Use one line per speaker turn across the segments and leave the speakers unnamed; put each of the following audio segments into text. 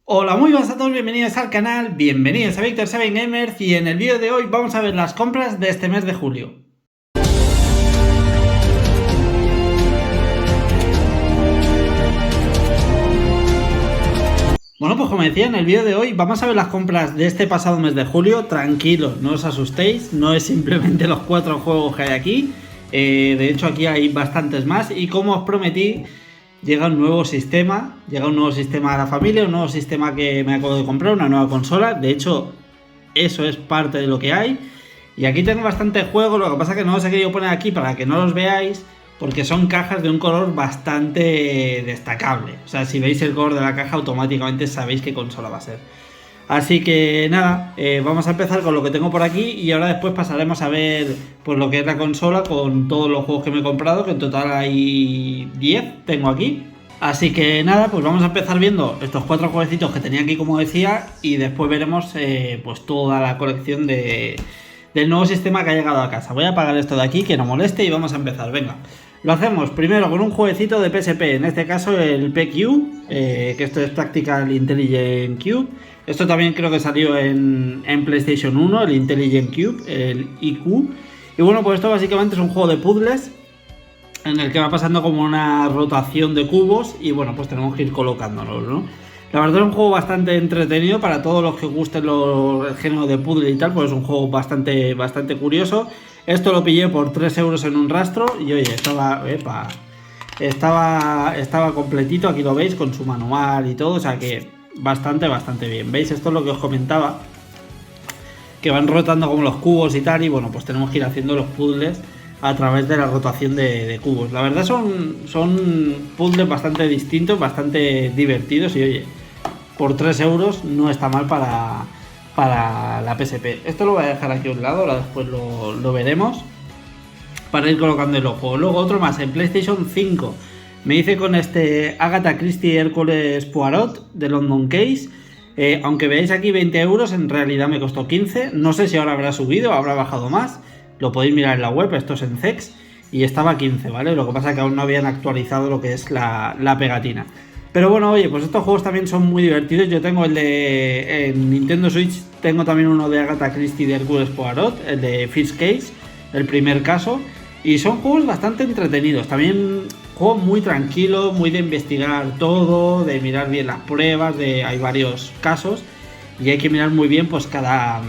Hola, muy buenas a todos, bienvenidos al canal, bienvenidos a Víctor 7 Gamers y en el vídeo de hoy vamos a ver las compras de este mes de julio. Bueno, pues como decía, en el vídeo de hoy vamos a ver las compras de este pasado mes de julio. Tranquilos, no os asustéis, no es simplemente los 4 juegos que hay aquí. De hecho aquí hay bastantes más y como os prometí, llega un nuevo sistema a la familia, un nuevo sistema que me acabo de comprar, una nueva consola. De hecho, eso es parte de lo que hay. Y aquí tengo bastantes juegos, lo que pasa es que no os he querido poner aquí para que no los veáis, porque son cajas de un color bastante destacable. O sea, si veis el color de la caja, automáticamente sabéis qué consola va a ser. Así que nada, vamos a empezar con lo que tengo por aquí y ahora después pasaremos a ver pues lo que es la consola con todos los juegos que me he comprado, que en total hay 10, tengo aquí. Así que nada, pues vamos a empezar viendo estos 4 jueguecitos que tenía aquí, como decía, y después veremos pues toda la colección del nuevo sistema que ha llegado a casa. Voy a apagar esto de aquí, que no moleste, y vamos a empezar, venga. Lo hacemos primero con un jueguecito de PSP, en este caso el PQ, que esto es Practical Intelligent Cube. Esto también creo que salió en PlayStation 1, el Intelligent Cube, el IQ. Y bueno, pues esto básicamente es un juego de puzzles en el que va pasando como una rotación de cubos y bueno, pues tenemos que ir colocándolos, ¿no? La verdad es un juego bastante entretenido para todos los que gusten el género de puzzle y tal, pues es un juego bastante curioso. Esto lo pillé por 3 euros en un rastro y oye, estaba completito, aquí lo veis, con su manual y todo, o sea que bastante bien. ¿Veis? Esto es lo que os comentaba, que van rotando como los cubos y tal, y bueno, pues tenemos que ir haciendo los puzzles a través de la rotación de cubos. La verdad son puzzles bastante distintos, bastante divertidos y oye, por 3 euros no está mal para la PSP. Esto lo voy a dejar aquí a un lado, ahora después lo veremos para ir colocando en los juegos. Luego otro más en PlayStation 5. Me hice con este Agatha Christie Hércules Poirot de London Case. Aunque veáis aquí 20 euros, en realidad me costó 15. No sé si ahora habrá subido o habrá bajado más. Lo podéis mirar en la web, esto es en CEX. Y estaba a 15, ¿vale? Lo que pasa es que aún no habían actualizado lo que es la pegatina. Pero bueno, oye, pues estos juegos también son muy divertidos. Yo tengo el de... En Nintendo Switch tengo también uno de Agatha Christie de Hércules Poirot, el de First Case, el primer caso. Y son juegos bastante entretenidos. También juego muy tranquilo, muy de investigar todo, de mirar bien las pruebas, hay varios casos. Y hay que mirar muy bien pues cada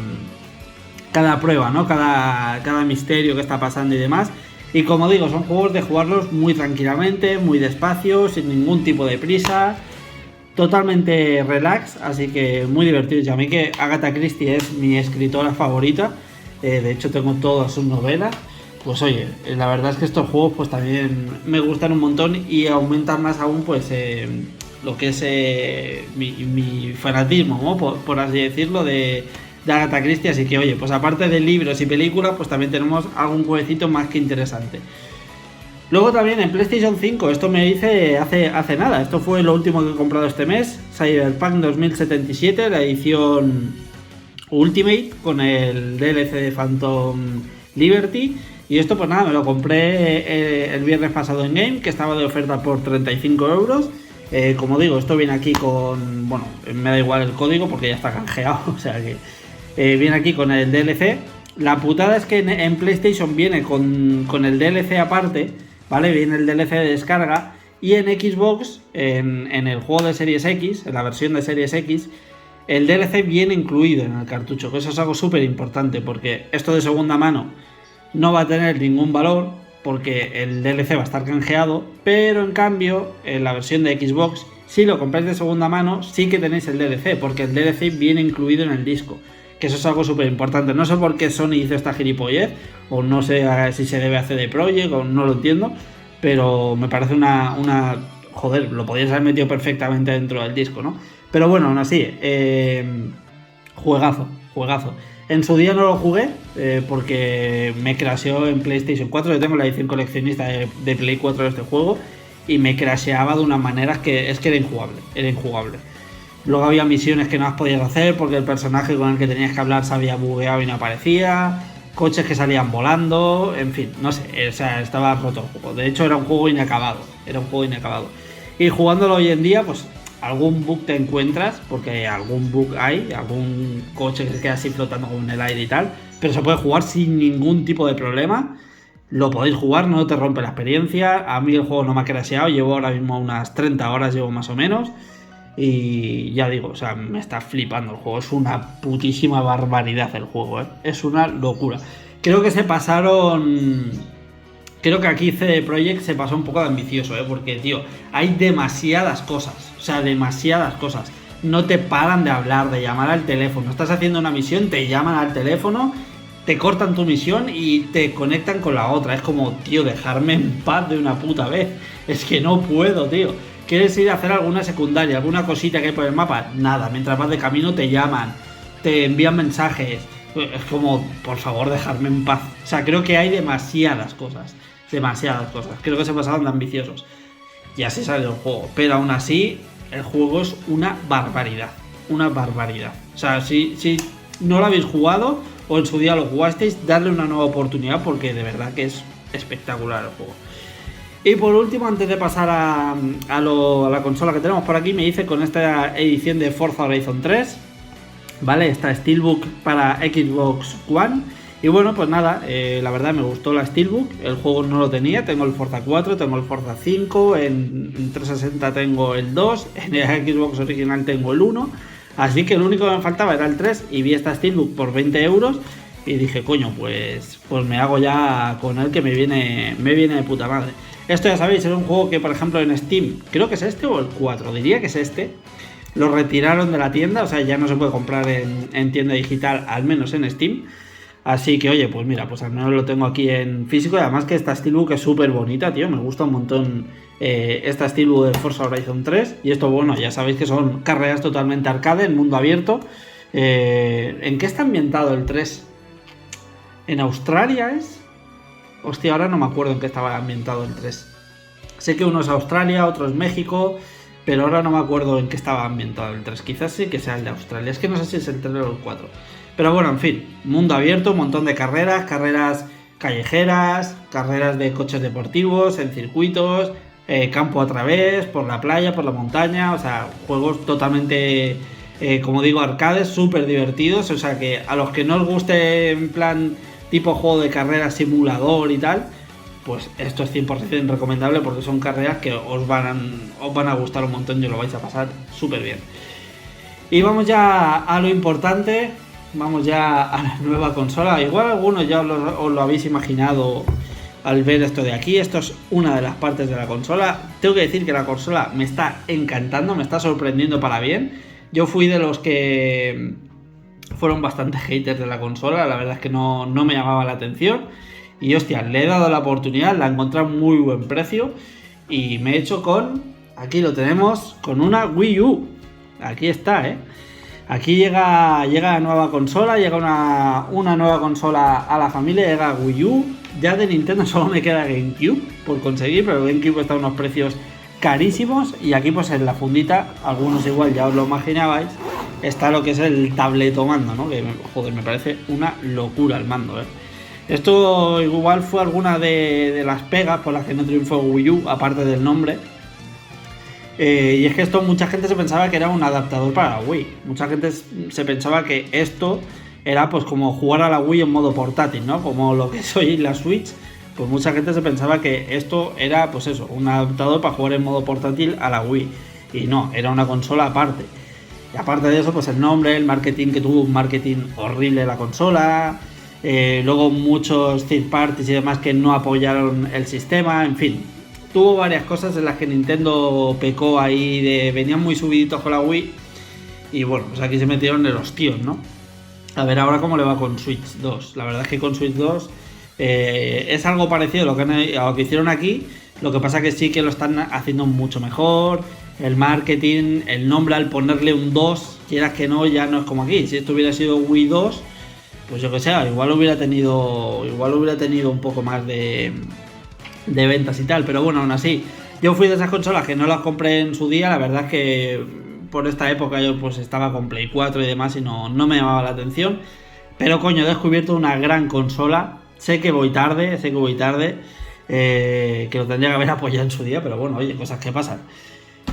prueba, ¿no? Cada misterio que está pasando y demás. Y como digo, son juegos de jugarlos muy tranquilamente, muy despacio, sin ningún tipo de prisa, totalmente relax, así que muy divertidos. Y a mí que Agatha Christie es mi escritora favorita, de hecho tengo todas sus novelas, pues oye, la verdad es que estos juegos pues también me gustan un montón y aumentan más aún pues lo que es mi fanatismo, ¿no? Por así decirlo, de Agatha Christie, así que oye, pues aparte de libros y películas, pues también tenemos algún jueguecito más que interesante. Luego también en PlayStation 5, esto me hice hace nada, esto fue lo último que he comprado este mes, Cyberpunk 2077, la edición Ultimate, con el DLC de Phantom Liberty. Y esto pues nada, me lo compré el viernes pasado en Game, que estaba de oferta por 35 euros. Como digo, esto viene aquí con... Bueno, me da igual el código porque ya está canjeado, o sea que... viene aquí con el DLC. La putada es que en PlayStation viene con el DLC aparte, ¿vale? Viene el DLC de descarga. Y en Xbox, en el juego de Series X, en la versión de Series X, el DLC viene incluido en el cartucho, que eso es algo súper importante, porque esto de segunda mano no va a tener ningún valor, porque el DLC va a estar canjeado, pero en cambio, en la versión de Xbox, si lo compráis de segunda mano, sí que tenéis el DLC, porque el DLC viene incluido en el disco. Que eso es algo súper importante. No sé por qué Sony hizo esta gilipollez, o no sé si se debe a CD Projekt, o no lo entiendo, pero me parece una joder, lo podías haber metido perfectamente dentro del disco, ¿no? Pero bueno, aún así, juegazo. En su día no lo jugué, porque me crasheó en PlayStation 4, yo tengo la edición coleccionista de Play 4 de este juego, y me crasheaba de unas maneras que es que era injugable. Luego había misiones que no las podías hacer porque el personaje con el que tenías que hablar se había bugueado y no aparecía, coches que salían volando, en fin, no sé, o sea, estaba roto el juego. De hecho era un juego inacabado, Y jugándolo hoy en día, pues algún bug te encuentras, porque algún bug hay, algún coche que se queda así flotando como en el aire y tal, pero se puede jugar sin ningún tipo de problema. Lo podéis jugar, no te rompe la experiencia. A mí el juego no me ha crasheado, llevo ahora mismo unas 30 horas, llevo más o menos. Y ya digo, o sea, me está flipando el juego. Es una putísima barbaridad el juego, ¿eh? Es una locura. Creo que se pasaron... Creo que aquí CD Projekt se pasó un poco de ambicioso, ¿eh? Porque, tío, hay demasiadas cosas. O sea, demasiadas cosas. No te paran de hablar, de llamar al teléfono. Estás haciendo una misión, te llaman al teléfono, te cortan tu misión y te conectan con la otra. Es como, tío, dejarme en paz de una puta vez. Es que no puedo, tío. ¿Quieres ir a hacer alguna secundaria, alguna cosita que hay por el mapa? Nada, mientras vas de camino te llaman, te envían mensajes. Es como, por favor, dejarme en paz. O sea, creo que hay demasiadas cosas. Demasiadas cosas. Creo que se pasaron de ambiciosos. Y así sale el juego. Pero aún así, el juego es una barbaridad. Una barbaridad. O sea, si no lo habéis jugado o en su día lo jugasteis, darle una nueva oportunidad porque de verdad que es espectacular el juego. Y por último, antes de pasar a la consola que tenemos por aquí, me hice con esta edición de Forza Horizon 3, ¿vale? Esta Steelbook para Xbox One. Y bueno, pues nada, la verdad me gustó la Steelbook, el juego no lo tenía, tengo el Forza 4, tengo el Forza 5, en 360 tengo el 2, en el Xbox original tengo el 1, así que lo único que me faltaba era el 3 y vi esta Steelbook por 20 euros y dije, coño, pues me hago ya con él que me viene de puta madre. Esto ya sabéis, es un juego que por ejemplo en Steam, creo que es este o el 4, diría que es este, lo retiraron de la tienda, o sea ya no se puede comprar en tienda digital, al menos en Steam. Así que oye, pues mira, pues al menos lo tengo aquí en físico y además que esta Steelbook es súper bonita, tío, me gusta un montón esta Steelbook de Forza Horizon 3 y esto bueno, ya sabéis que son carreras totalmente arcade, en mundo abierto. ¿En qué está ambientado el 3? ¿En Australia es? Hostia, ahora no me acuerdo en qué estaba ambientado el 3. Sé que uno es Australia, otro es México, pero ahora no me acuerdo en qué estaba ambientado el 3. Quizás sí que sea el de Australia, es que no sé si es el 3 o el 4. Pero bueno, en fin, mundo abierto, un montón de carreras callejeras, carreras de coches deportivos, en circuitos, campo a través, por la playa, por la montaña, o sea, juegos totalmente, como digo, arcades, súper divertidos, o sea que a los que no os guste en plan tipo juego de carreras simulador y tal, pues esto es 100% recomendable porque son carreras que os van a gustar un montón y lo vais a pasar súper bien. Y vamos ya a lo importante. Vamos ya a la nueva consola. Igual algunos ya os lo habéis imaginado al ver esto de aquí. Esto es una de las partes de la consola. Tengo que decir que la consola me está encantando, me está sorprendiendo para bien. Yo fui de los que fueron bastante haters de la consola. La verdad es que no me llamaba la atención. Y hostia, le he dado la oportunidad, la he encontrado a muy buen precio. Y me he hecho con, aquí lo tenemos, con una Wii U. Aquí está, Aquí llega la nueva consola, llega una nueva consola a la familia, llega Wii U. Ya de Nintendo solo me queda GameCube por conseguir, pero GameCube está a unos precios carísimos. Y aquí pues en la fundita, algunos igual ya os lo imaginabais, está lo que es el tabletomando, ¿no? Que joder, me parece una locura el mando, Esto igual fue alguna de las pegas por las que no triunfó Wii U, aparte del nombre. Y es que esto mucha gente se pensaba que era un adaptador para la Wii. Mucha gente se pensaba que esto era pues como jugar a la Wii en modo portátil, ¿no? Como lo que es hoy la Switch. Pues mucha gente se pensaba que esto era pues eso, un adaptador para jugar en modo portátil a la Wii. Y no, era una consola aparte. Y aparte de eso, pues el nombre, el marketing que tuvo, un marketing horrible de la consola. Luego muchos third parties y demás que no apoyaron el sistema, en fin. Tuvo varias cosas en las que Nintendo pecó ahí, venían muy subiditos con la Wii. Y bueno, pues aquí se metieron de los tíos, ¿no? A ver ahora cómo le va con Switch 2. La verdad es que con Switch 2 es algo parecido a lo que hicieron aquí. Lo que pasa que sí que lo están haciendo mucho mejor. El marketing, el nombre al ponerle un 2, quieras que no, ya no es como aquí. Si esto hubiera sido Wii 2, pues yo que sé, igual hubiera tenido un poco más de ventas y tal, pero bueno, aún así yo fui de esas consolas que no las compré en su día. La verdad es que por esta época yo pues estaba con Play 4 y demás y no me llamaba la atención, pero coño, he descubierto una gran consola. Sé que voy tarde, que lo tendría que haber apoyado en su día, pero bueno, oye, cosas que pasan.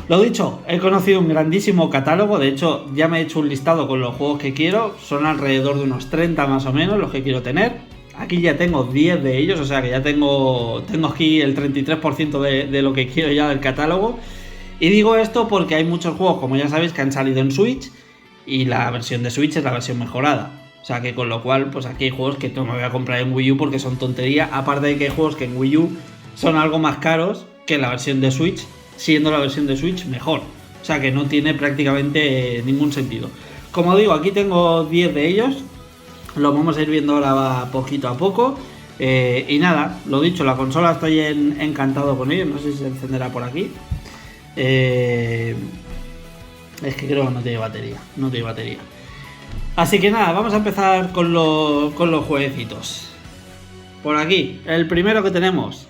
Lo dicho, he conocido un grandísimo catálogo, de hecho ya me he hecho un listado con los juegos que quiero, son alrededor de unos 30 más o menos los que quiero tener. Aquí ya tengo 10 de ellos, o sea que ya tengo aquí el 33% de lo que quiero ya del catálogo. Y digo esto porque hay muchos juegos, como ya sabéis, que han salido en Switch y la versión de Switch es la versión mejorada. O sea que con lo cual, pues aquí hay juegos que no me voy a comprar en Wii U porque son tontería, aparte de que hay juegos que en Wii U son algo más caros que la versión de Switch, siendo la versión de Switch mejor. O sea que no tiene prácticamente ningún sentido. Como digo, aquí tengo 10 de ellos. Lo vamos a ir viendo ahora poquito a poco. Y nada, lo dicho, la consola estoy encantado con ello. No sé si se encenderá por aquí. Es que creo que no tiene batería. No tiene batería. Así que nada, vamos a empezar con los jueguecitos. Por aquí, el primero que tenemos.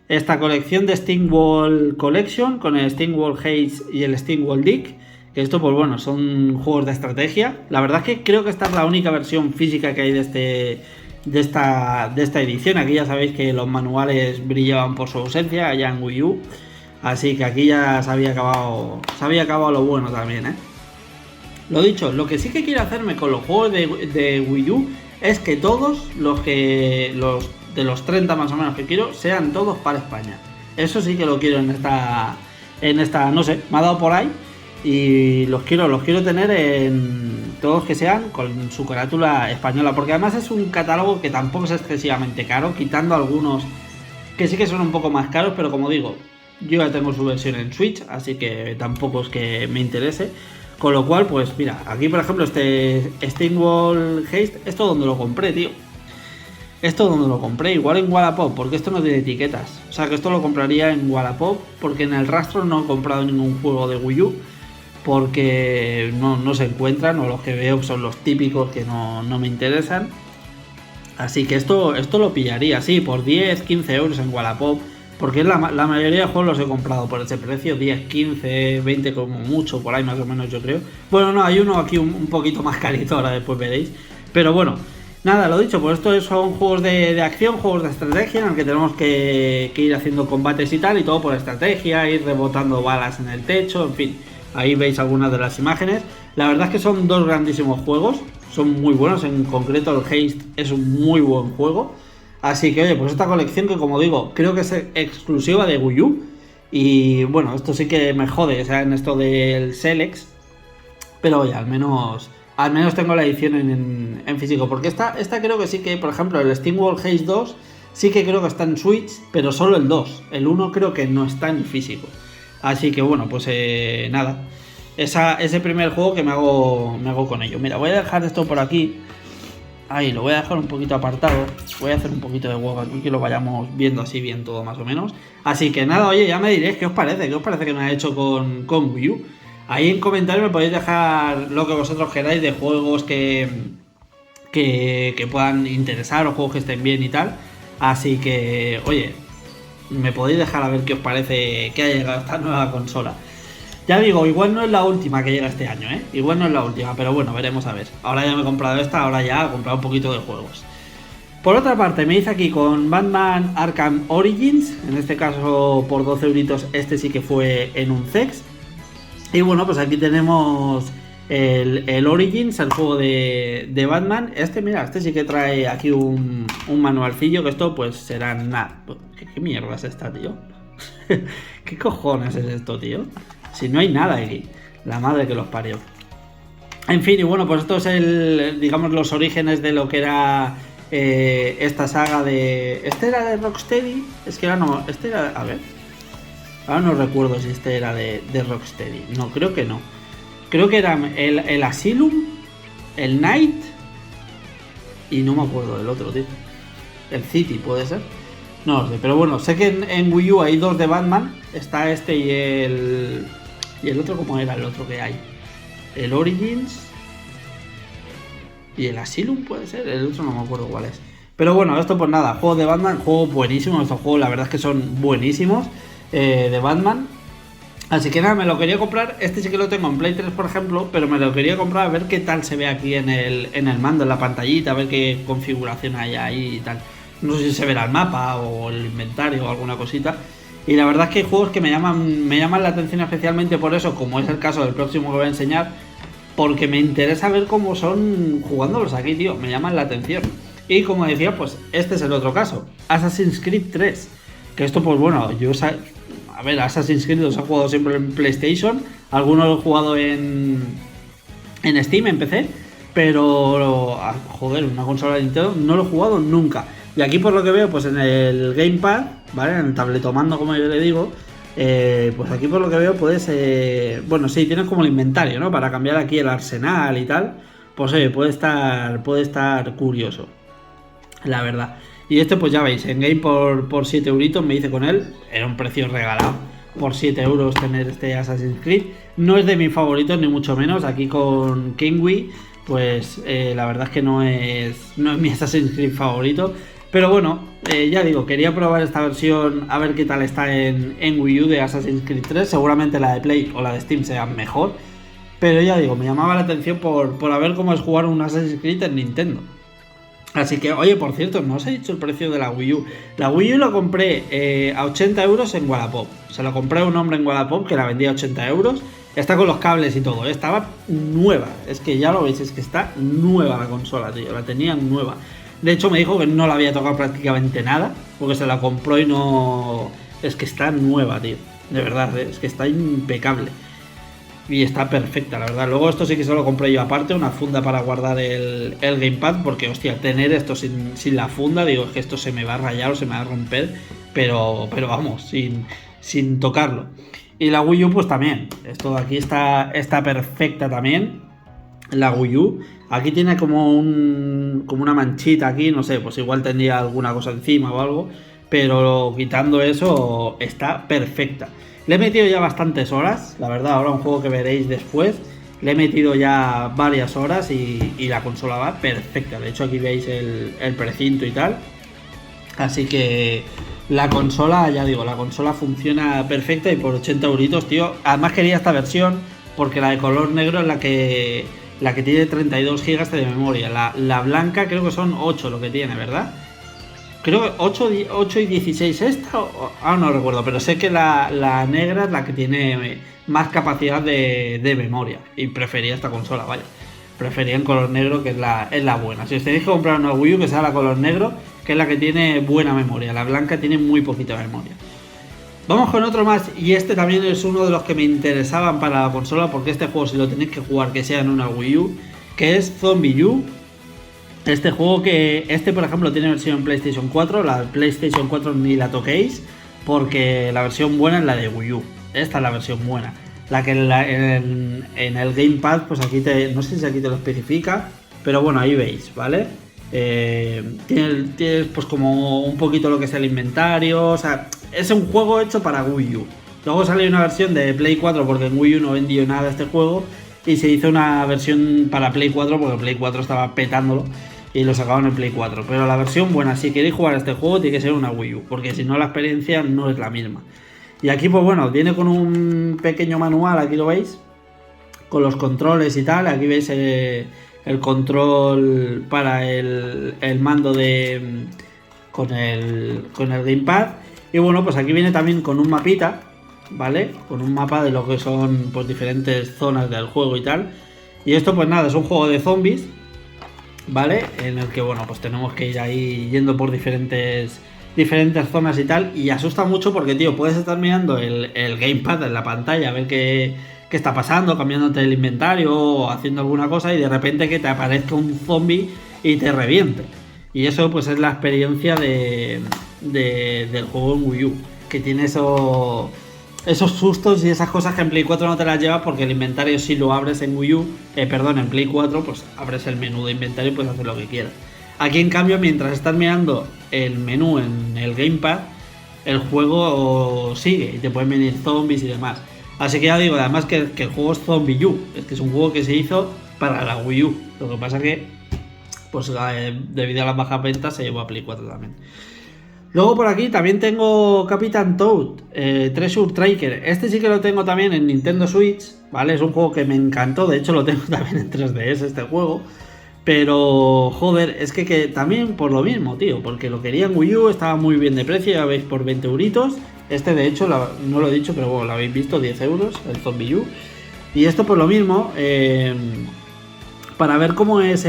Esta colección de Steamworld Collection con el Steamworld Haze y el Steamworld Dig. Que esto, pues bueno, son juegos de estrategia. La verdad es que creo que esta es la única versión física que hay de esta edición. Aquí ya sabéis que los manuales brillaban por su ausencia allá en Wii U. Así que aquí ya se había acabado lo bueno también, ¿eh? Lo dicho, lo que sí que quiero hacerme con los juegos de Wii U es que todos de los 30 más o menos que quiero sean todos para España. Eso sí que lo quiero en esta, no sé, me ha dado por ahí y los quiero tener en todos que sean con su carátula española, porque además es un catálogo que tampoco es excesivamente caro, quitando algunos que sí que son un poco más caros, pero como digo, yo ya tengo su versión en Switch, así que tampoco es que me interese. Con lo cual, pues mira, aquí por ejemplo este Steamworld Haze, ¿esto donde lo compré, tío? Esto donde lo compré, igual en Wallapop, porque esto no tiene etiquetas. O sea que esto lo compraría en Wallapop, porque en el rastro no he comprado ningún juego de Wii U, porque no se encuentran, o los que veo son los típicos que no me interesan. Así que esto lo pillaría, sí, por 10, 15 euros en Wallapop. Porque la mayoría de juegos los he comprado por ese precio, 10, 15, 20 como mucho, por ahí más o menos yo creo. Bueno, no, hay uno aquí un poquito más carito, ahora después veréis. Pero bueno, nada, lo dicho, pues esto son juegos de acción, juegos de estrategia en el que tenemos que ir haciendo combates y tal, y todo por estrategia, ir rebotando balas en el techo, en fin. Ahí veis algunas de las imágenes. La verdad es que son dos grandísimos juegos, son muy buenos, en concreto el Haste es un muy buen juego. Así que oye, pues esta colección que como digo, creo que es exclusiva de Wii U. Y bueno, esto sí que me jode, o sea, en esto del Selex. Pero oye, al menos tengo la edición en físico. Porque esta creo que sí que, por ejemplo, el Steamworld Haze 2 sí que creo que está en Switch, pero solo el 2. El 1 creo que no está en físico. Así que bueno, pues nada. Ese primer juego que me hago con ello. Mira, voy a dejar esto por aquí. Ahí, lo voy a dejar un poquito apartado. Voy a hacer un poquito de huevo aquí, que lo vayamos viendo así bien todo más o menos. Así que nada, oye, ya me diréis qué os parece que me ha hecho con Wii U. Ahí en comentarios me podéis dejar lo que vosotros queráis de juegos que puedan interesar o juegos que estén bien y tal. Así que, oye, me podéis dejar a ver qué os parece que haya llegado esta nueva consola. Ya digo, igual no es la última que llega este año, ¿eh? Igual no es la última, pero bueno, veremos a ver. Ahora ya me he comprado esta, ahora ya he comprado un poquito de juegos. Por otra parte, me dice aquí con Batman Arkham Origins, en este caso por 12 euritos, este sí que fue en un CEX. Y bueno, pues aquí tenemos el Origins, el juego de Batman. Mira, este sí que trae aquí un manualcillo, que esto pues será nada. ¿Qué mierda es esta, tío? ¿Qué cojones es esto, tío? Si no hay nada aquí, la madre que los parió. En fin, y bueno, pues esto es digamos, los orígenes de lo que era esta saga de... ¿Este era de Rocksteady? Es que ahora no... Este era... A ver. Ahora no recuerdo si este era de Rocksteady. No, creo que no. Creo que era el Asylum, el Knight y no me acuerdo del otro, tío. El City, ¿puede ser? No lo sé, pero bueno, sé que en Wii U hay dos de Batman. Está este y el... ¿Y el otro cómo era el otro que hay? El Origins y el Asylum, puede ser. El otro no me acuerdo cuál es. Pero bueno, esto pues nada, juegos de Batman, juegos buenísimos. Estos juegos la verdad es que son buenísimos de Batman. Así que nada, me lo quería comprar. Este sí que lo tengo en Play 3, por ejemplo, pero me lo quería comprar a ver qué tal se ve aquí en el mando, en la pantallita, a ver qué configuración hay ahí y tal. No sé si se verá el mapa o el inventario o alguna cosita. Y la verdad es que hay juegos que me llaman la atención especialmente por eso, como es el caso del próximo que voy a enseñar, porque me interesa ver cómo son jugándolos aquí, tío, me llaman la atención. Y como decía, pues este es el otro caso, Assassin's Creed 3, que esto pues bueno, a ver, Assassin's Creed los he jugado siempre en PlayStation, algunos lo he jugado en Steam, en PC, pero joder, una consola de Nintendo no lo he jugado nunca. Y aquí por lo que veo, pues en el Gamepad, ¿vale? En el tabletomando, como yo le digo, pues aquí por lo que veo puedes, bueno, sí, tienes como el inventario, ¿no? Para cambiar aquí el arsenal y tal, pues puede estar curioso, la verdad. Y este pues ya veis, en Game por 7 euritos me hice con él, era un precio regalado. Por 7 euros tener este Assassin's Creed. No es de mis favoritos, ni mucho menos. Aquí con Kingway, pues la verdad es que no es mi Assassin's Creed favorito. Pero bueno, ya digo, quería probar esta versión a ver qué tal está en Wii U de Assassin's Creed 3. Seguramente la de Play o la de Steam sean mejor. Pero ya digo, me llamaba la atención por ver cómo es jugar un Assassin's Creed en Nintendo. Así que, oye, por cierto, no os he dicho el precio de la Wii U. La Wii U lo compré a 80 euros en Wallapop. Se lo compré a un hombre en Wallapop que la vendía a 80 euros. Está con los cables y todo. Estaba nueva. Es que ya lo veis, es que está nueva la consola, tío. La tenía nueva. De hecho, me dijo que no la había tocado prácticamente nada. Porque se la compró y no... Es que está nueva, tío. De verdad, es que está impecable. Y está perfecta, la verdad. Luego esto sí que se lo compré yo aparte, una funda para guardar el Gamepad, porque hostia, tener esto sin la funda, digo, es que esto se me va a rayar o se me va a romper, pero vamos, sin tocarlo. Y la Wii U pues también, esto de aquí está perfecta también, la Wii U. Aquí tiene como una manchita aquí, no sé, pues igual tendría alguna cosa encima o algo, pero quitando eso está perfecta. Le he metido ya bastantes horas, la verdad, ahora un juego que veréis después. Le he metido ya varias horas y la consola va perfecta. De hecho aquí veis el precinto y tal. Así que la consola, ya digo, la consola funciona perfecta y por 80 euritos, tío. Además quería esta versión porque la de color negro es la que tiene 32 GB de memoria. La blanca creo que son 8 lo que tiene, ¿verdad? Creo que 8 y 16 esta, no recuerdo, pero sé que la negra es la que tiene más capacidad de memoria. Y prefería esta consola, vaya. Prefería en color negro, que es la buena. Si os tenéis que comprar una Wii U, que sea la color negro, que es la que tiene buena memoria. La blanca tiene muy poquita memoria. Vamos con otro más, y este también es uno de los que me interesaban para la consola, porque este juego, si lo tenéis que jugar, que sea en una Wii U, que es Zombie U. Este juego por ejemplo tiene versión PlayStation 4, la PlayStation 4 ni la toquéis porque la versión buena es la de Wii U, esta es la versión buena. La que en el Gamepad, pues aquí no sé si aquí te lo especifica, pero bueno, ahí veis, ¿vale? Tiene pues como un poquito lo que es el inventario, o sea, es un juego hecho para Wii U. Luego sale una versión de Play 4 porque en Wii U no vendió nada este juego y se hizo una versión para Play 4 porque Play 4 estaba petándolo. Y lo sacaban en Play 4. Pero la versión buena, si queréis jugar a este juego, tiene que ser una Wii U. Porque si no, la experiencia no es la misma. Y aquí, pues bueno, viene con un pequeño manual, aquí lo veis. Con los controles y tal. Aquí veis el control para el mando con el Gamepad. Y bueno, pues aquí viene también con un mapita, ¿vale? Con un mapa de lo que son pues diferentes zonas del juego y tal. Y esto pues nada, es un juego de zombies, ¿vale? En el que, bueno, pues tenemos que ir ahí yendo por diferentes zonas y tal. Y asusta mucho porque, tío, puedes estar mirando el Gamepad en la pantalla a ver qué está pasando, cambiándote el inventario o haciendo alguna cosa y de repente que te aparezca un zombie y te reviente. Y eso pues es la experiencia del juego en Wii U, que tiene esos sustos y esas cosas que en Play 4 no te las llevas porque el inventario, si lo abres en Wii U, en Play 4, pues abres el menú de inventario y puedes hacer lo que quieras. Aquí en cambio, mientras estás mirando el menú en el Gamepad, el juego sigue y te pueden venir zombies y demás. Así que ya digo, además que el juego es Zombie U, es que es un juego que se hizo para la Wii U. Lo que pasa que, pues debido a las bajas ventas, se llevó a Play 4 también. Luego por aquí también tengo Captain Toad, Treasure Tracker. Este sí que lo tengo también en Nintendo Switch, ¿vale? Es un juego que me encantó, de hecho lo tengo también en 3DS este juego. Pero, joder, es que también por lo mismo, tío, porque lo quería en Wii U, estaba muy bien de precio, ya veis, por 20 euritos. Este de hecho, no lo he dicho, pero bueno, lo habéis visto, 10 euros, el Zombie U. Y esto por lo mismo, para ver cómo es,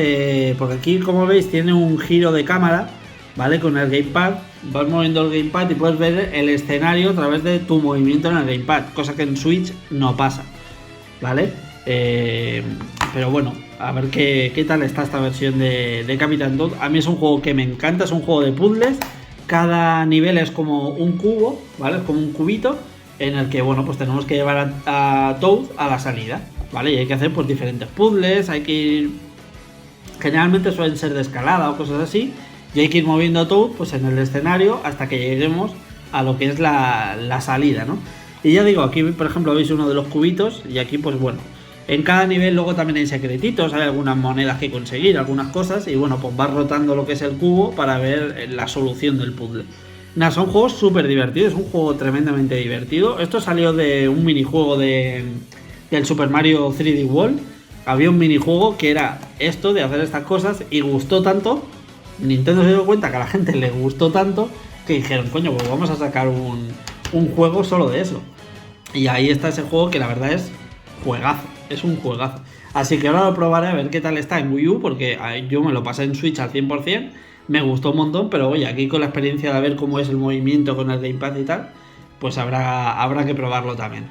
porque aquí como veis tiene un giro de cámara, ¿vale? Con el gamepad, vas moviendo el gamepad y puedes ver el escenario a través de tu movimiento en el gamepad, cosa que en Switch no pasa, ¿vale? Pero bueno, a ver qué tal está esta versión de Capitán Toad. A mí es un juego que me encanta, es un juego de puzzles. Cada nivel es como un cubo, ¿vale? Es como un cubito en el que, bueno, pues tenemos que llevar a Toad a la salida, ¿vale? Y hay que hacer pues diferentes puzzles, hay que ir... Generalmente suelen ser de escalada o cosas así, y hay que ir moviendo a Toad pues en el escenario hasta que lleguemos a lo que es la salida, ¿no? Y ya digo, aquí por ejemplo veis uno de los cubitos y aquí pues bueno, en cada nivel luego también hay secretitos, hay algunas monedas que conseguir, algunas cosas, y bueno, pues vas rotando lo que es el cubo para ver la solución del puzzle. Nada, son juegos súper divertidos, es un juego tremendamente divertido. Esto salió de un minijuego del Super Mario 3D World. Había un minijuego que era esto, de hacer estas cosas, y gustó tanto, Nintendo se dio cuenta que a la gente le gustó tanto, que dijeron, coño, pues vamos a sacar un juego solo de eso. Y ahí está ese juego que la verdad es juegazo, es un juegazo. Así que ahora lo probaré a ver qué tal está en Wii U, porque yo me lo pasé en Switch al 100%, me gustó un montón, pero oye, aquí con la experiencia de ver cómo es el movimiento con el gamepad y tal, pues habrá que probarlo también.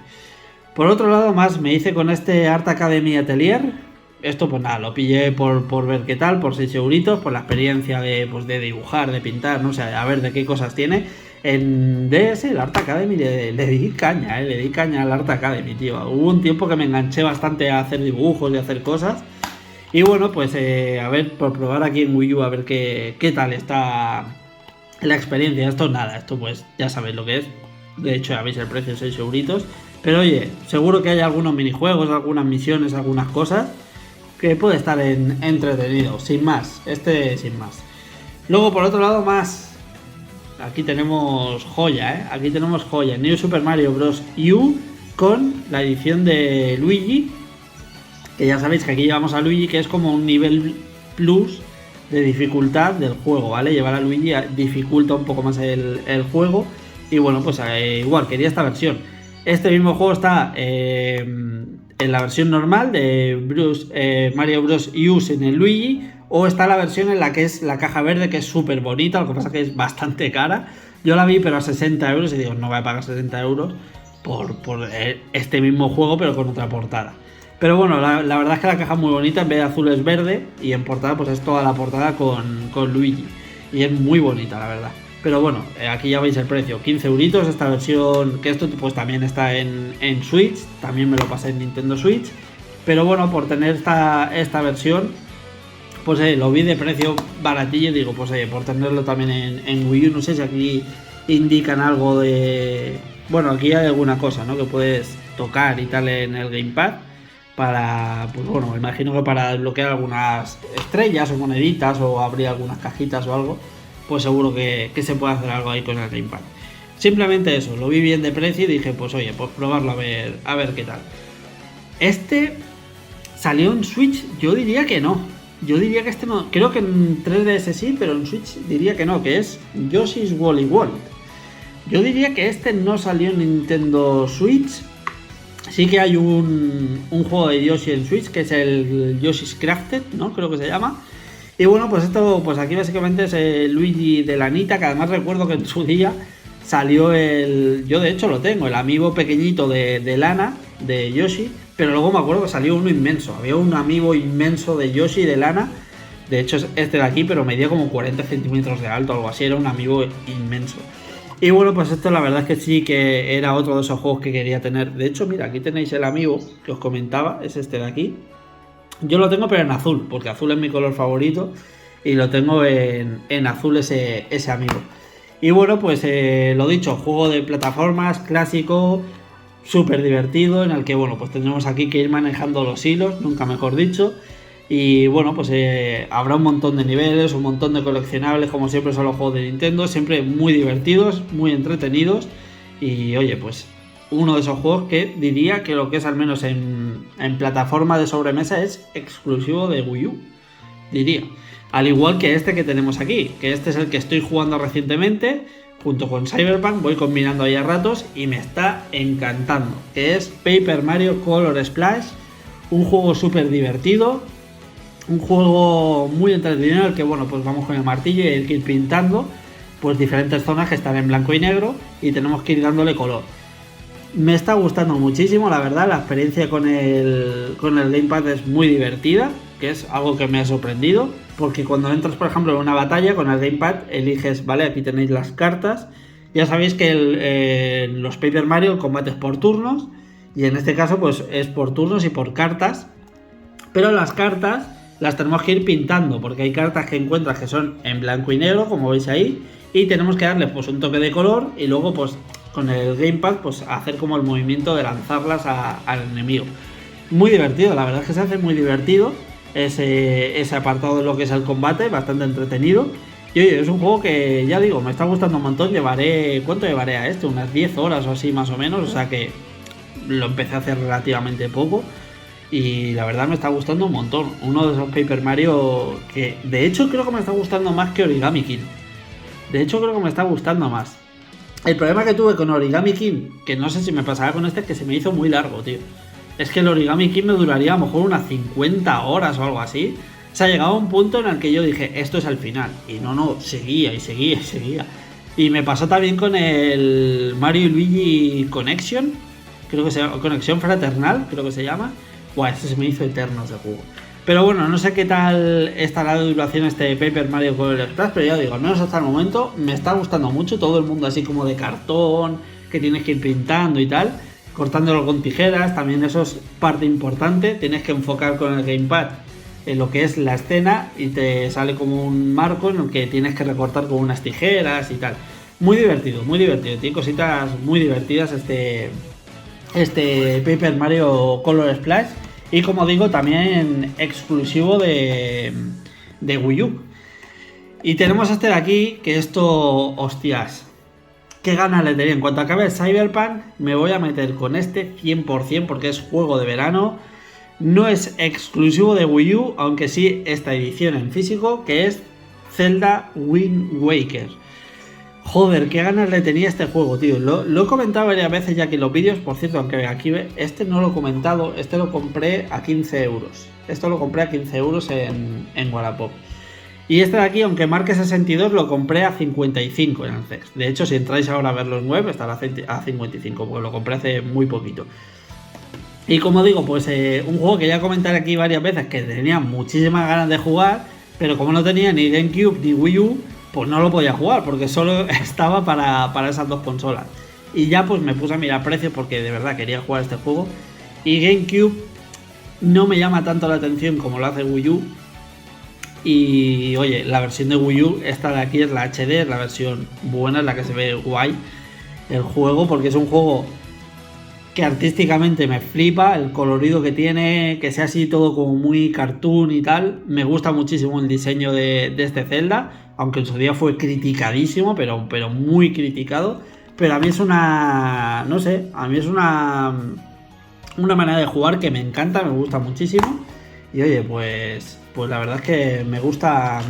Por otro lado, más me hice con este Art Academy Atelier. Esto pues nada, lo pillé por ver qué tal, por 6 euritos, por la experiencia de dibujar, de pintar, no sé, a ver de qué cosas tiene. En DS, el Art Academy, le di caña, le di caña al Art Academy, tío. Hubo un tiempo que me enganché bastante a hacer dibujos y a hacer cosas. Y bueno, pues a ver, por probar aquí en Wii U, a ver qué tal está la experiencia. Esto nada, esto pues ya sabéis lo que es. De hecho, ya veis el precio, 6 euritos. Pero oye, seguro que hay algunos minijuegos, algunas misiones, algunas cosas que puede estar entretenido, sin más, sin más. Luego por otro lado más, aquí tenemos joya, aquí tenemos joya, New Super Mario Bros. U con la edición de Luigi, que ya sabéis que aquí llevamos a Luigi, que es como un nivel plus de dificultad del juego, ¿vale? Llevar a Luigi dificulta un poco más el juego, y bueno, pues igual, quería esta versión. Este mismo juego está en la versión normal de Mario Bros. U en el Luigi, o está la versión en la que es la caja verde, que es súper bonita, lo que pasa que es bastante cara. Yo la vi pero a 60 euros y digo, no voy a pagar 60 euros por este mismo juego pero con otra portada. Pero bueno, la verdad es que la caja es muy bonita, en vez de azul es verde, y en portada pues es toda la portada con Luigi, y es muy bonita la verdad. Pero bueno, aquí ya veis el precio, 15 euritos esta versión, que esto pues también está en Switch, también me lo pasé en Nintendo Switch. Pero bueno, por tener esta versión, pues lo vi de precio baratillo, digo, pues por tenerlo también en Wii U, no sé si aquí indican algo de... Bueno, aquí hay alguna cosa, ¿no? Que puedes tocar y tal en el gamepad para, pues bueno, me imagino que para desbloquear algunas estrellas o moneditas o abrir algunas cajitas o algo, pues seguro que se puede hacer algo ahí con el gamepad. Simplemente eso, lo vi bien de precio y dije, pues oye, pues probarlo a ver qué tal. Este salió en Switch, yo diría que no. Yo diría que este no, creo que en 3DS sí, pero en Switch diría que no, que es Yoshi's Woolly World. Yo diría que este no salió en Nintendo Switch. Sí que hay un juego de Yoshi en Switch, que es el Yoshi's Crafted, ¿no? Creo que se llama. Y bueno, pues esto, pues aquí básicamente es el Luigi de lanita, que además recuerdo que en su día salió yo de hecho lo tengo, el amiibo pequeñito de lana, de Yoshi, pero luego me acuerdo que salió uno inmenso, había un amiibo inmenso de Yoshi de lana, de hecho es este de aquí, pero medía como 40 centímetros de alto, algo así, era un amiibo inmenso. Y bueno, pues esto la verdad es que sí que era otro de esos juegos que quería tener. De hecho, mira, aquí tenéis el amiibo que os comentaba, es este de aquí. Yo lo tengo pero en azul, porque azul es mi color favorito, y lo tengo en azul ese amiibo. Y bueno, pues lo dicho, juego de plataformas clásico, súper divertido, en el que bueno, pues tendremos aquí que ir manejando los hilos, nunca mejor dicho. Y bueno, pues habrá un montón de niveles, un montón de coleccionables, como siempre son los juegos de Nintendo, siempre muy divertidos, muy entretenidos. Y oye, pues uno de esos juegos que diría que lo que es al menos en plataforma de sobremesa es exclusivo de Wii U, diría. Al igual que este que tenemos aquí, que este es el que estoy jugando recientemente, junto con Cyberpunk, voy combinando ahí a ratos y me está encantando, que es Paper Mario Color Splash, un juego súper divertido, un juego muy entretenido en el que, bueno, pues vamos con el martillo y hay que ir pintando pues diferentes zonas que están en blanco y negro y tenemos que ir dándole color. Me está gustando muchísimo, la verdad, la experiencia con el Gamepad es muy divertida, que es algo que me ha sorprendido, porque cuando entras, por ejemplo, en una batalla con el Gamepad, eliges, vale, aquí tenéis las cartas. Ya sabéis que los Paper Mario el combate es por turnos, y en este caso pues es por turnos y por cartas, pero las cartas las tenemos que ir pintando, porque hay cartas que encuentras que son en blanco y negro, como veis ahí, y tenemos que darle pues un toque de color y luego pues con el Gamepad pues hacer como el movimiento de lanzarlas al enemigo. Muy divertido, la verdad es que se hace muy divertido ese apartado de lo que es el combate, bastante entretenido. Y oye, es un juego que ya digo, me está gustando un montón. ¿Cuánto llevaré a este? Unas 10 horas o así más o menos, o sea que lo empecé a hacer relativamente poco. Y la verdad me está gustando un montón. Uno de esos Paper Mario que de hecho creo que me está gustando más que Origami King. De hecho creo que me está gustando más. El problema que tuve con Origami King, que no sé si me pasará con este, es que se me hizo muy largo, tío. Es que el Origami King me duraría a lo mejor unas 50 horas o algo así. O sea, llegaba un punto en el que yo dije, esto es el final. Y no, seguía y seguía y seguía. Y me pasó también con el Mario y Luigi Connection. Creo que se llama, Conexión Fraternal, creo que se llama. Buah, ese se me hizo eterno ese juego. Pero bueno, no sé qué tal estará de duración este Paper Mario Color Splash, pero ya digo, al menos hasta el momento me está gustando mucho. Todo el mundo así como de cartón, que tienes que ir pintando y tal, cortándolo con tijeras, también eso es parte importante. Tienes que enfocar con el Gamepad en lo que es la escena y te sale como un marco en el que tienes que recortar con unas tijeras y tal. Muy divertido, tiene cositas muy divertidas este Paper Mario Color Splash. Y como digo, también exclusivo de Wii U. Y tenemos este de aquí, que esto, hostias, qué ganas le tenía. En cuanto acabe el Cyberpunk, me voy a meter con este 100% porque es juego de verano. No es exclusivo de Wii U, aunque sí esta edición en físico, que es Zelda Wind Waker. Joder, qué ganas le tenía este juego, tío. Lo he comentado varias veces ya que en los vídeos, por cierto, aunque aquí este no lo he comentado, este lo compré a 15 euros. Esto lo compré a 15 euros en Wallapop. Y este de aquí, aunque marque 62, lo compré a 55 en el CEX. De hecho, si entráis ahora a ver los web, estará a 55, porque lo compré hace muy poquito. Y como digo, pues un juego que ya comentaré aquí varias veces, que tenía muchísimas ganas de jugar, pero como no tenía ni GameCube ni Wii U, pues no lo podía jugar porque solo estaba para esas dos consolas. Y ya pues me puse a mirar precios porque de verdad quería jugar este juego. Y GameCube no me llama tanto la atención como lo hace Wii U. Y oye, la versión de Wii U, esta de aquí es la HD, es la versión buena, es la que se ve guay el juego, porque es un juego que artísticamente me flipa, el colorido que tiene, que sea así todo como muy cartoon y tal. Me gusta muchísimo el diseño de este Zelda, aunque en su día fue criticadísimo, pero muy criticado. Pero a mí es una, no sé, a mí es una manera de jugar que me encanta, me gusta muchísimo. Y oye, pues la verdad es que me gusta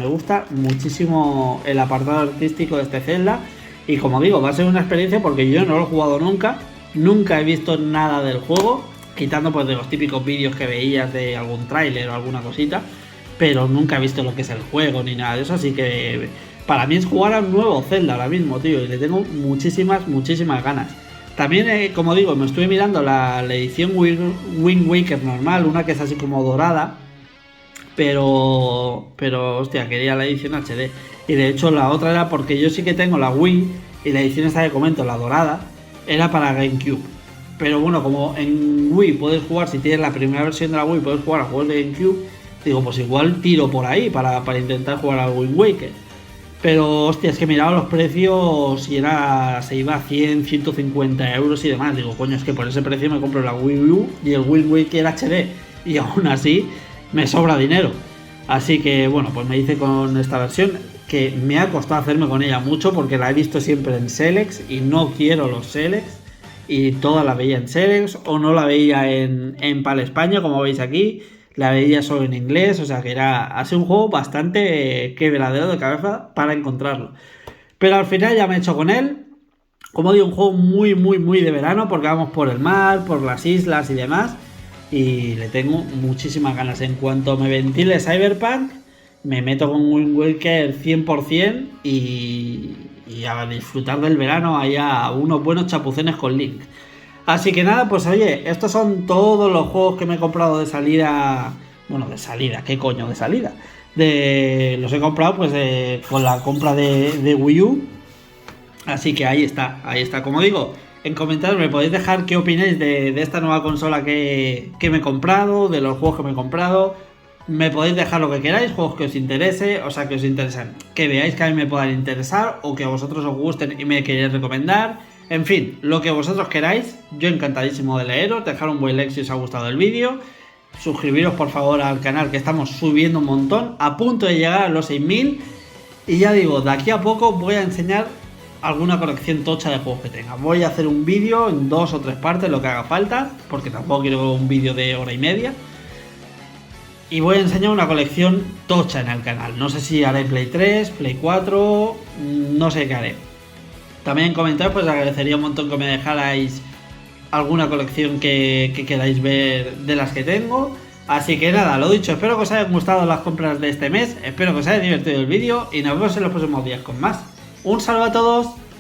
muchísimo el apartado artístico de este Zelda. Y como digo, va a ser una experiencia porque yo no lo he jugado nunca. Nunca he visto nada del juego, quitando pues de los típicos vídeos que veías de algún tráiler o alguna cosita, pero nunca he visto lo que es el juego ni nada de eso, así que para mí es jugar a un nuevo Zelda ahora mismo, tío, y le tengo muchísimas ganas. También, como digo, me estuve mirando la edición Wind Waker normal, una que es así como dorada, pero hostia, quería la edición HD. Y de hecho la otra era porque yo sí que tengo la Wii y la edición esta que comento, la dorada, era para GameCube. Pero bueno, como en Wii puedes jugar, si tienes la primera versión de la Wii, puedes jugar a juegos de GameCube, digo, pues igual tiro por ahí para intentar jugar al Wind Waker. Pero hostia, es que miraba los precios y se iba a 100, 150 euros y demás. Digo, coño, es que por ese precio me compro la Wii U y el Wind Waker HD. Y aún así me sobra dinero. Así que bueno, pues me hice con esta versión, que me ha costado hacerme con ella mucho porque la he visto siempre en Selex y no quiero los Selex, y toda la veía en Selex o no la veía en PAL España, como veis aquí, la veía solo en inglés, o sea que ha sido un juego bastante quebradero de cabeza para encontrarlo. Pero al final ya me he hecho con él. Como digo, un juego muy de verano porque vamos por el mar, por las islas y demás. Y le tengo muchísimas ganas. En cuanto me ventile Cyberpunk, me meto con Wind Waker 100% y a disfrutar del verano allá unos buenos chapucenes con Link. Así que nada, pues oye, estos son todos los juegos que me he comprado de salida. Bueno, de salida, ¿qué coño de salida? Los he comprado pues con la compra de Wii U. Así que ahí está. Como digo, en comentarios me podéis dejar qué opináis de esta nueva consola que me he comprado, de los juegos que me he comprado. Me podéis dejar lo que queráis, juegos que os interese, o sea, que os interesan, que veáis que a mí me puedan interesar o que a vosotros os gusten y me queréis recomendar. En fin, lo que vosotros queráis, yo encantadísimo de leeros, dejar un buen like si os ha gustado el vídeo. Suscribiros por favor al canal, que estamos subiendo un montón, a punto de llegar a los 6000. Y ya digo, de aquí a poco voy a enseñar alguna colección tocha de juegos que tenga. Voy a hacer un vídeo en 2 o 3 partes, lo que haga falta, porque tampoco quiero un vídeo de hora y media. Y voy a enseñar una colección tocha en el canal. No sé si haré Play 3, Play 4, no sé qué haré. También en comentarios pues agradecería un montón que me dejarais alguna colección que queráis ver de las que tengo. Así que nada, lo dicho, espero que os hayan gustado las compras de este mes, espero que os haya divertido el vídeo y nos vemos en los próximos días con más. Un saludo a todos.